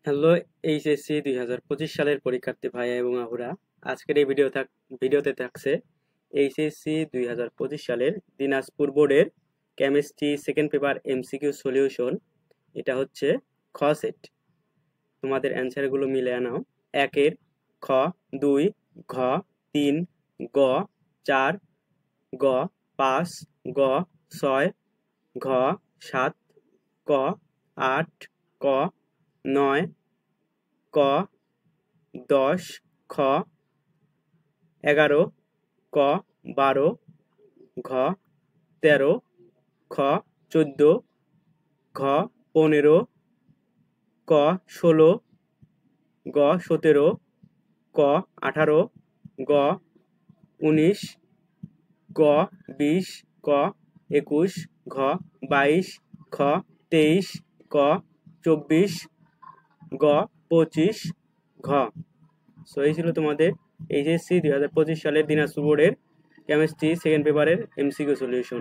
Hello HSC 2025 সালের পরীক্ষার্থী ভাইয়া এবং আপুরা, আজকের এই ভিডিওতে থাকছে এইচএসসি 2025 সালের দিনাজপুর বোর্ডের chemistry second paper MCQ solution. এটা হচ্ছে খ সেট। তোমাদের অ্যান্সারগুলো মিলে আনাও। 1-এর খ, 2, ঘ 3, গ 4, গ 5, গ 6, ঘ 7, ক 8, ক 9, ক 10, খ 11, ক 12, ঘ 13, খ 14, ঘ 15, ক 16, গ 17, ক 18, গ 19, গ 20, ক 21, ঘ 22, খ 23, ক 24, গ 25, ঘ। সো এই ছিল তোমাদের এইচএসসি 2025 সালের দিনাজপুর বোর্ডের কেমিস্ট্রি সেকেন্ড পেপারের এমসিকিউ সলিউশন।